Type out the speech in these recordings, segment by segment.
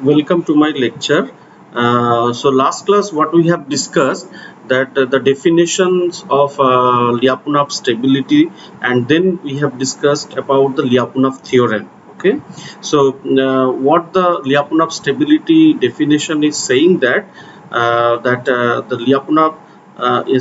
Welcome to my lecture. So last class what we have discussed that the definitions of Lyapunov stability, and then we have discussed about the Lyapunov theorem. Okay, so what the Lyapunov stability definition is saying that the Lyapunov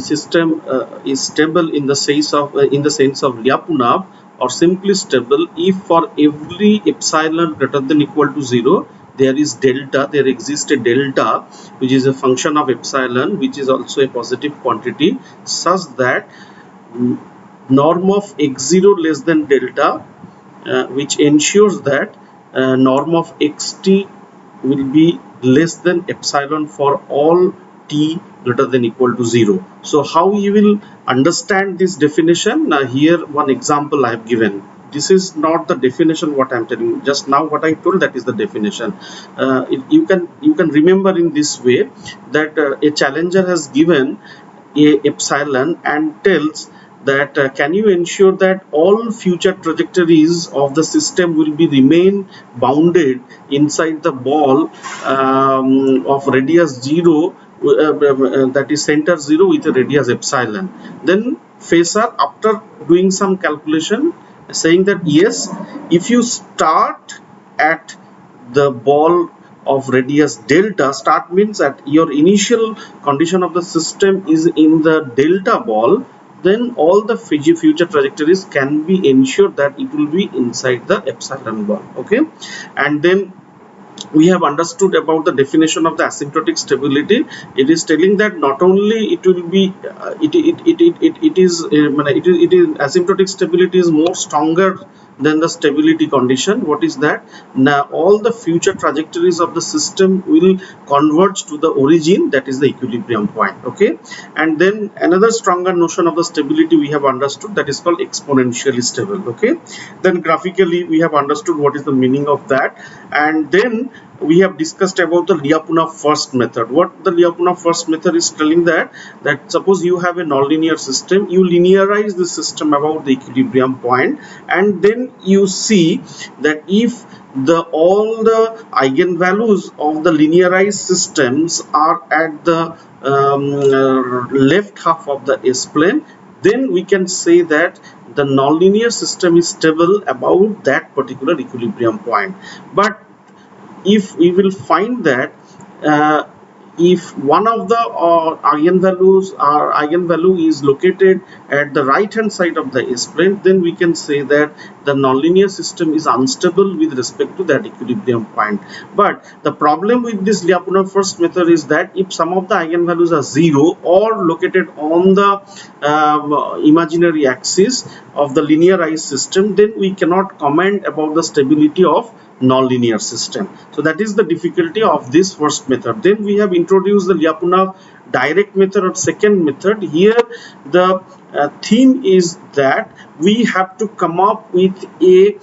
system is stable in the sense of Lyapunov, or simply stable if for every epsilon greater than equal to 0 there is delta, there exists a delta which is a function of epsilon, which is also a positive quantity, such that norm of x0 less than delta, which ensures that norm of xt will be less than epsilon for all t greater than equal to 0. So how you will understand this definition? Now here one example I have given. This is not the definition what I am telling you. Just now what I told, that is the definition. You can remember in this way that a challenger has given a epsilon and tells that can you ensure that all future trajectories of the system will be remain bounded inside the ball of radius 0, that is center 0 with a radius epsilon. Then Facer, after doing some calculation, saying that yes, if you start at the ball of radius delta, start means that your initial condition of the system is in the delta ball, then all the future trajectories can be ensured that it will be inside the epsilon ball. Okay, and then we have understood about the definition of the asymptotic stability. It is telling that not only it will be it is asymptotic stability is more stronger than the stability condition. What is that? Now all the future trajectories of the system will converge to the origin, that is the equilibrium point. Okay, and then another stronger notion of the stability we have understood, that is called exponentially stable. Okay, then graphically we have understood what is the meaning of that, and then we have discussed about the Lyapunov first method. What the Lyapunov first method is telling, that suppose you have a nonlinear system, you linearize the system about the equilibrium point, and then you see that if all the eigenvalues of the linearized systems are at the left half of the S-plane, then we can say that the nonlinear system is stable about that particular equilibrium point. But if we will find that if one of the eigenvalue is located at the right hand side of the S-plane, then we can say that the nonlinear system is unstable with respect to that equilibrium point. But the problem with this Lyapunov first method is that if some of the eigenvalues are 0 or located on the imaginary axis of the linearized system, then we cannot comment about the stability of nonlinear system. So that is the difficulty of this first method. Then we have introduced the Lyapunov direct method or second method. Here the theme is that we have to come up with a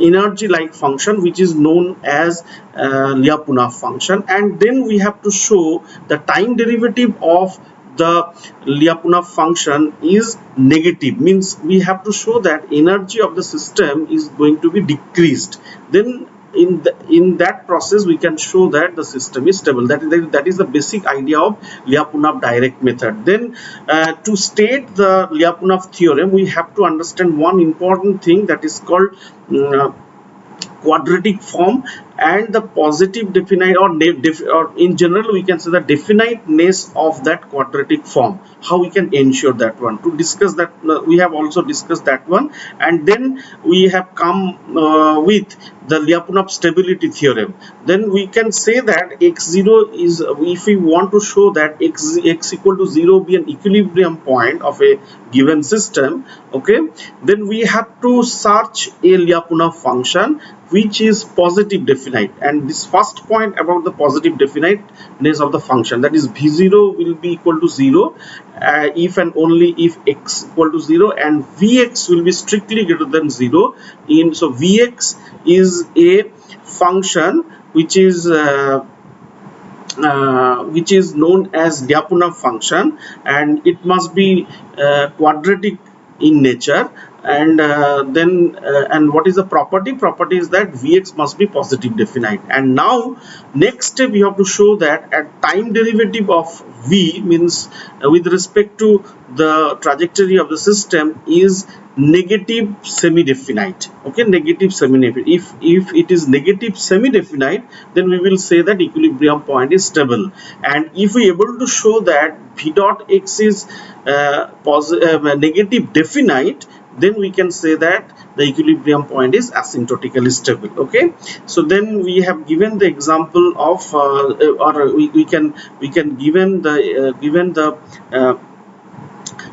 energy like function which is known as Lyapunov function, and then we have to show the time derivative of the Lyapunov function is negative, means we have to show that energy of the system is going to be decreased. Then in that process we can show that the system is stable. That is the basic idea of Lyapunov direct method. Then to state the Lyapunov theorem, we have to understand one important thing, that is called quadratic form and the positive definite, or in general we can say the definiteness of that quadratic form. How we can ensure that one? To discuss that, we have also discussed that one, and then we have come with the Lyapunov stability theorem. Then we can say that x0 is, if we want to show that x equal to 0 be an equilibrium point of a given system, okay, then we have to search a Lyapunov function which is positive definite. And this first point about the positive definiteness of the function, that is v0 will be equal to 0 if and only if x equal to 0, and vx will be strictly greater than 0. So vx is a function which is known as Lyapunov function, and it must be quadratic in nature. and what is the property is that Vx must be positive definite. And now next step we have to show that at time derivative of V means with respect to the trajectory of the system is negative semi-definite. Okay, negative semi-definite. If it is negative semi-definite, then we will say that equilibrium point is stable. And if we able to show that V dot x is negative definite, then we can say that the equilibrium point is asymptotically stable. Okay, so then we have given the example of or we can given the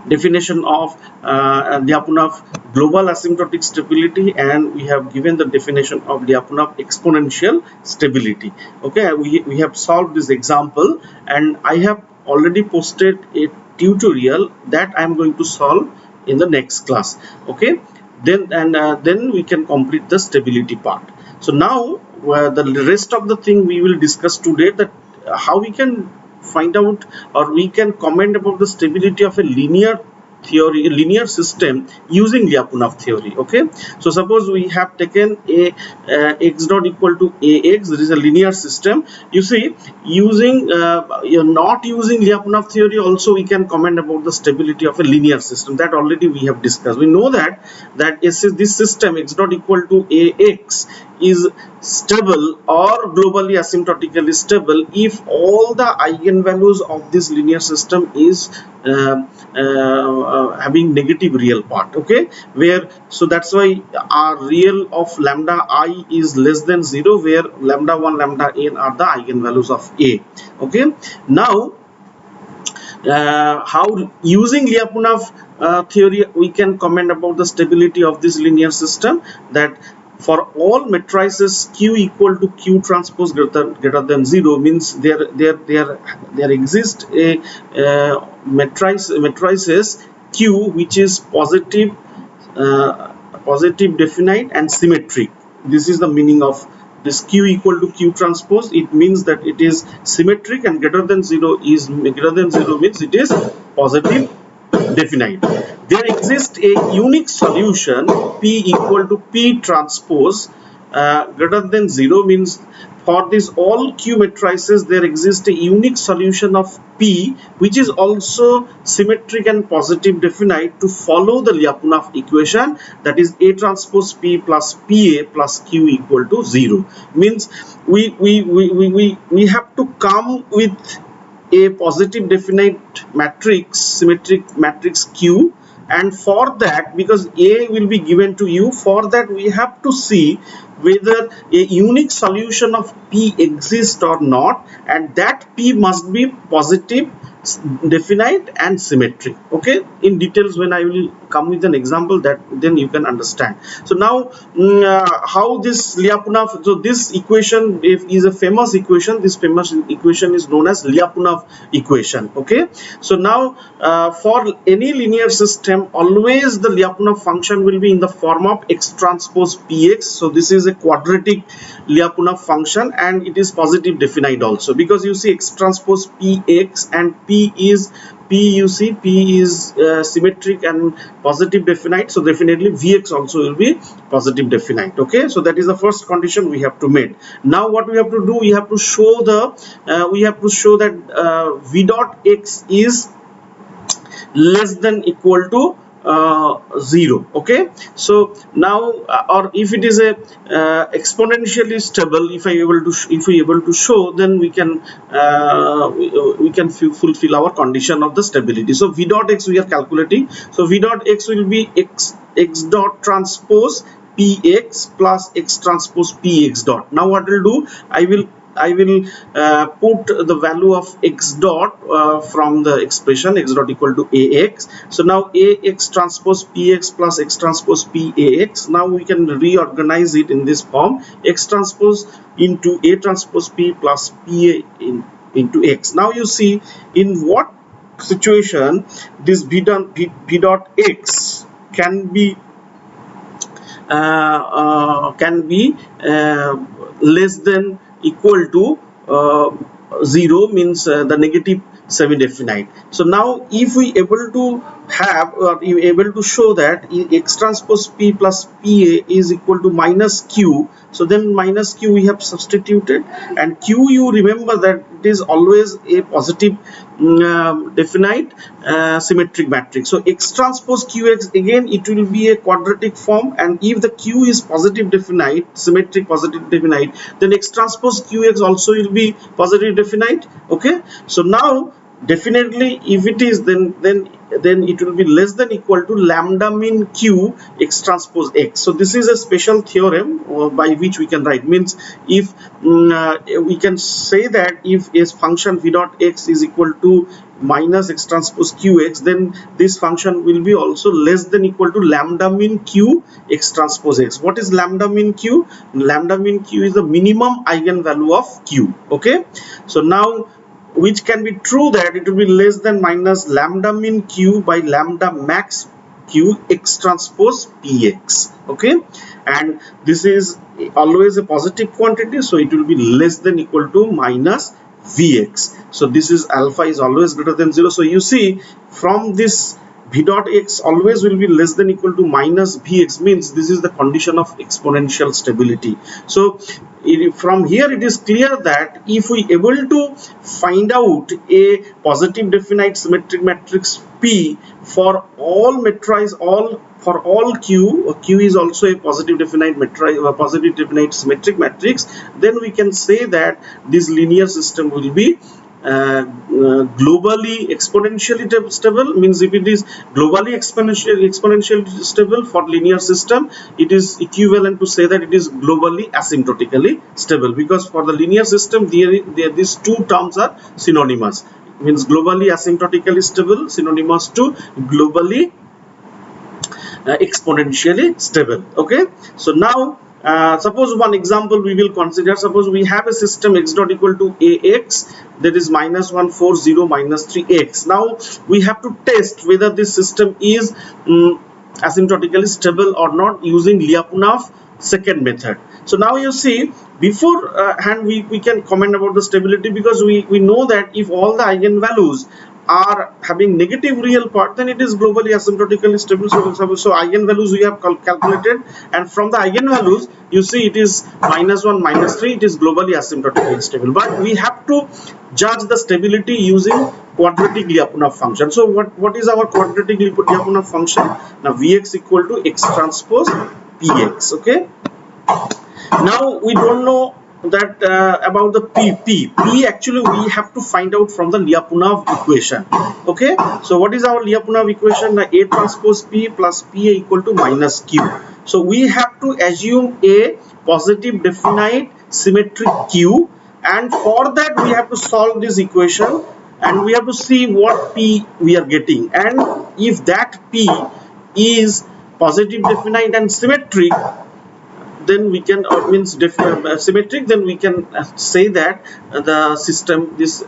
definition of Lyapunov global asymptotic stability, and we have given the definition of Lyapunov exponential stability. Okay, we have solved this example, and I have already posted a tutorial that I am going to solve in the next class. Okay, then we can complete the stability part. So now the rest of the thing we will discuss today, that how we can find out or we can comment about the stability of a linear system using Lyapunov theory. Okay, so suppose we have taken a x dot equal to ax, there is a linear system. You see, using you're not using Lyapunov theory also we can comment about the stability of a linear system. That already we have discussed. We know that this system x dot equal to ax is stable or globally asymptotically stable if all the eigenvalues of this linear system is having negative real part. Okay, where so that's why our real of lambda I is less than 0, where lambda 1 lambda n are the eigenvalues of A. Okay, now how using Lyapunov theory we can comment about the stability of this linear system, that for all matrices Q equal to Q transpose greater than 0 means there exists a matrices Q which is positive definite and symmetric. This is the meaning of this Q equal to Q transpose. It means that it is symmetric, and greater than 0 means it is positive definite. There exists a unique solution P equal to P transpose greater than 0 means for this all Q matrices there exists a unique solution of P which is also symmetric and positive definite to follow the Lyapunov equation, that is A transpose P plus PA plus Q equal to 0. Means we have to come with a positive definite matrix, symmetric matrix Q, and for that, because A will be given to you, for that we have to see whether a unique solution of P exists or not, and that P must be positive, definite and symmetric. Okay, in details when I will come with an example, that then you can understand. So now how this Lyapunov, so this equation is a famous equation. This famous equation is known as Lyapunov equation. Okay, so now for any linear system always the Lyapunov function will be in the form of x transpose px. So this is a quadratic Lyapunov function and it is positive definite also, because you see x transpose px and P is symmetric and positive definite, so definitely Vx also will be positive definite. Okay, so that is the first condition we have to meet. Now what we have to do, we have to show that V dot x is less than equal to 0. Okay, so now or if it is a exponentially stable, if we able to show, then we can fulfill our condition of the stability. So V dot x we are calculating, so V dot x will be x dot transpose px plus x transpose px dot. Now what will do, I will put the value of x dot from the expression x dot equal to ax. So now ax transpose px plus x transpose pax. Now we can reorganize it in this form: x transpose into a transpose p plus pa into x. Now you see in what situation this v dot x can be less than equal to 0, means the negative semi-definite. So now if we able to have you able to show that x transpose p plus pa is equal to minus q, so then minus q we have substituted, and q, you remember that it is always a positive definite symmetric matrix. So x transpose qx, again it will be a quadratic form, and if the q is positive definite symmetric positive definite, then x transpose qx also will be positive definite. Okay, so now definitely if it is, then it will be less than equal to lambda min q x transpose x. So this is a special theorem by which we can write, means if we can say that if a function v dot x is equal to minus x transpose qx, then this function will be also less than equal to lambda min q x transpose x. What is lambda min q? Lambda min q is the minimum eigenvalue of q. Okay, so now which can be true that it will be less than minus lambda min q by lambda max q x transpose px. Okay, and this is always a positive quantity, so it will be less than equal to minus vx. So this is alpha is always greater than 0. So you see from this v dot x always will be less than equal to minus vx, means this is the condition of exponential stability. So from here it is clear that if we able to find out a positive definite symmetric matrix P for all matrices, for all q is also a positive definite matrix, positive definite symmetric matrix, then we can say that this linear system will be globally exponentially stable. Means if it is globally exponentially stable for linear system, it is equivalent to say that it is globally asymptotically stable, because for the linear system these two terms are synonymous. Means globally asymptotically stable synonymous to globally exponentially stable. Okay, so now suppose one example we will consider. Suppose we have a system x dot equal to ax, that is minus 1 4 0 minus 3x. Now we have to test whether this system is asymptotically stable or not using Lyapunov second method. So now you see, before hand we can comment about the stability, because we know that if all the eigenvalues are having negative real part, then it is globally asymptotically stable. So eigenvalues we have calculated, and from the eigenvalues you see it is minus 1 minus 3, it is globally asymptotically stable. But we have to judge the stability using quadratic Lyapunov function. So what is our quadratic Lyapunov function? Now Vx equal to x transpose px. Okay, now we don't know that about the p actually we have to find out from the Lyapunov equation. Okay, so what is our Lyapunov equation? The A transpose p plus pa equal to minus q. So we have to assume a positive definite symmetric q, and for that we have to solve this equation, and we have to see what p we are getting, and if that p is positive definite and symmetric, then we can means symmetric, then we can say that the system this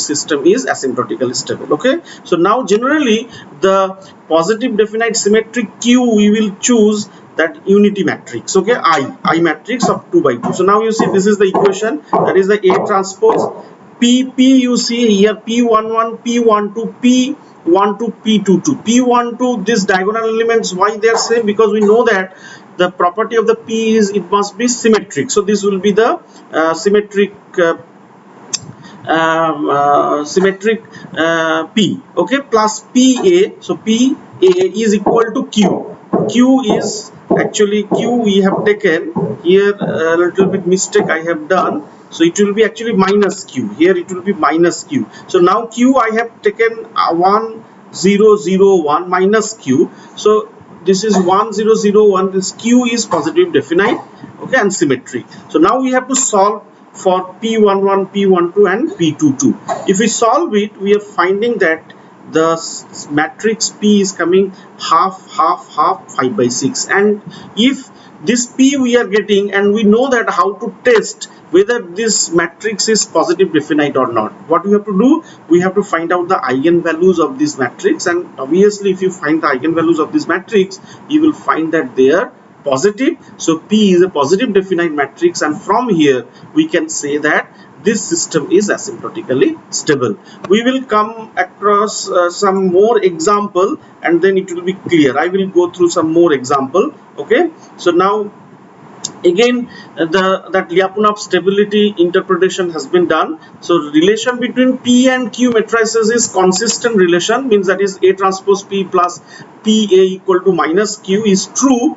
system is asymptotically stable. Okay, so now generally the positive definite symmetric q we will choose that unity matrix. Okay, I matrix of 2 by 2. So now you see this is the equation, that is the A transpose p you see here p11 p12 p12 p22 p12, this diagonal elements, why they are same? Because we know that the property of the p is it must be symmetric. So this will be the symmetric symmetric p. Okay, plus pa. So pa is equal to q is actually q we have taken here, a little bit mistake I have done. So it will be actually minus q, here it will be minus q. So now q I have taken 1 0 0 1 minus q. So this is 1 0 0 1, this q is positive definite, okay, and symmetric. So now we have to solve for p11 p12 and p22. If we solve it, we are finding that the matrix p is coming half 5 by 6, and if this p we are getting, and we know that how to test whether this matrix is positive definite or not. What we have to do, we have to find out the eigenvalues of this matrix, and obviously if you find the eigenvalues of this matrix, you will find that they are positive, so P is a positive definite matrix, and from here we can say that this system is asymptotically stable. We will come across some more example, and then it will be clear. I will go through some more example. Okay, so now again that Lyapunov stability interpretation has been done. So relation between P and Q matrices is consistent relation, means that is A transpose P plus PA equal to minus Q is true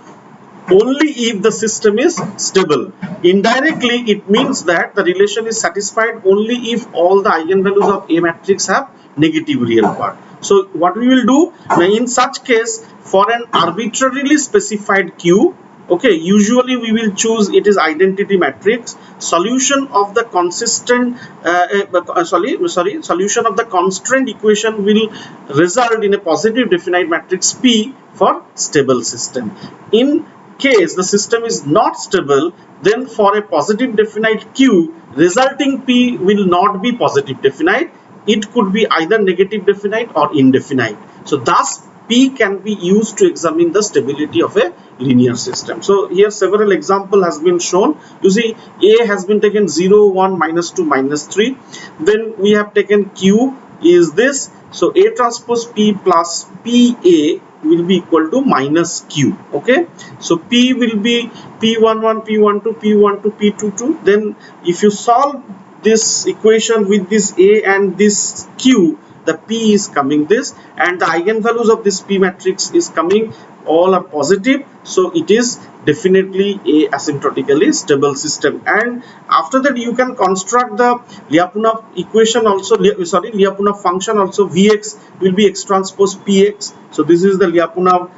only if the system is stable. Indirectly, it means that the relation is satisfied only if all the eigenvalues of A matrix have negative real part. So what we will do now, in such case, for an arbitrarily specified Q, okay, usually we will choose it is identity matrix. Solution of the consistent solution of the constraint equation will result in a positive definite matrix P for stable system. In case the system is not stable, then for a positive definite Q, resulting P will not be positive definite. It could be either negative definite or indefinite. So thus P can be used to examine the stability of a linear system. So here several example has been shown. You see, A has been taken 0, 1, minus 2, minus 3. Then we have taken Q is this. So A transpose P plus PA will be equal to minus Q. Okay, so P will be P11, P12, P12, P22. Then if you solve this equation with this A and this Q, the P is coming this, and the eigenvalues of this P matrix is coming, all are positive, so it is definitely a asymptotically stable system. And after that you can construct the Lyapunov equation also, Lyapunov function also. Vx will be x transpose px, so this is the Lyapunov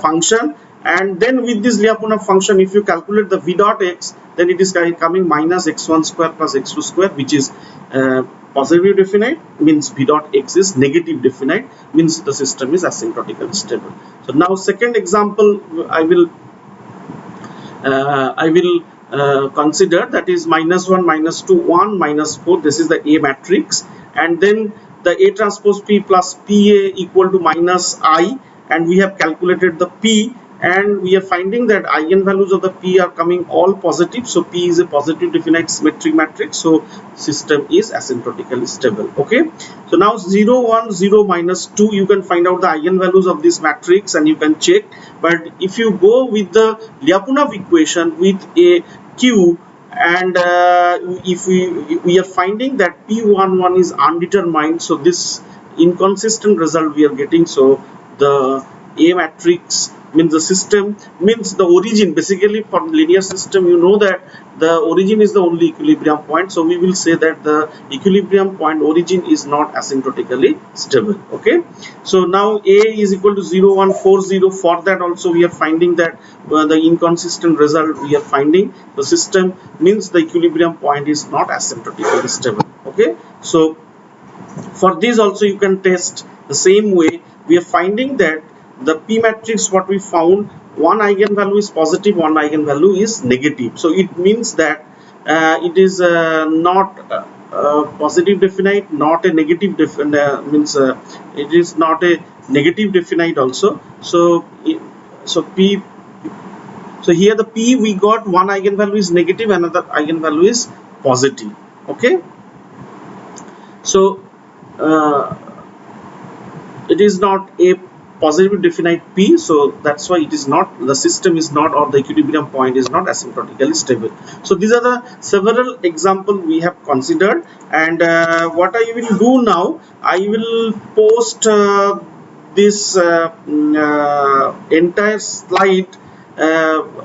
function. And then with this Lyapunov function, if you calculate the v dot x, then it is coming minus x1 square plus x2 square, which is positive definite, means v dot x is negative definite, means the system is asymptotically stable. So now second example I will consider, that is minus 1, minus 2, 1, minus 4. This is the A matrix, and then the A transpose P plus PA equal to minus I, and we have calculated the P, and we are finding that eigenvalues of the P are coming all positive, so P is a positive definite symmetric matrix, so system is asymptotically stable. Okay, so now 0, 1, 0, minus 2, you can find out the eigenvalues of this matrix and you can check. But if you go with the Lyapunov equation with a Q, and if we are finding that P11 is undetermined, so this inconsistent result we are getting. So the A matrix means the system, means the origin, basically for linear system you know that the origin is the only equilibrium point, so we will say that the equilibrium point origin is not asymptotically stable. Okay, so now A is equal to 0, 1, 4, 0. For that also we are finding that the inconsistent result we are finding, the system means the equilibrium point is not asymptotically stable. Okay, so for this also you can test the same way. We are finding that the P matrix, what we found, one eigenvalue is positive, one eigenvalue is negative. So it means that it is not positive definite, not a negative definite, means it is not a negative definite also. So P, so here the P we got, one eigenvalue is negative, another eigenvalue is positive. Okay, so it is not a positive definite P, so that's why it is not, the system is not, or the equilibrium point is not asymptotically stable. So these are the several examples we have considered, and what I will do now, I will post this entire slide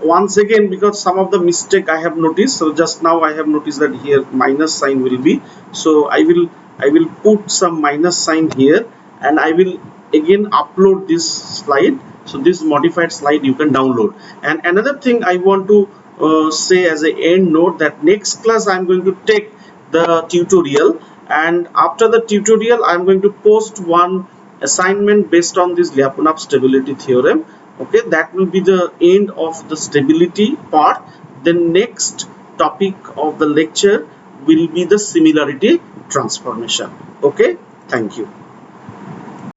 once again, because some of the mistake I have noticed. So just now I have noticed that here minus sign will be, so I will put some minus sign here, and I will again upload this slide. So this modified slide you can download. And another thing I want to say as a end note, that next class I am going to take the tutorial, and after the tutorial I am going to post one assignment based on this Lyapunov stability theorem. Okay, that will be the end of the stability part. The next topic of the lecture will be the similarity transformation. Okay, thank you.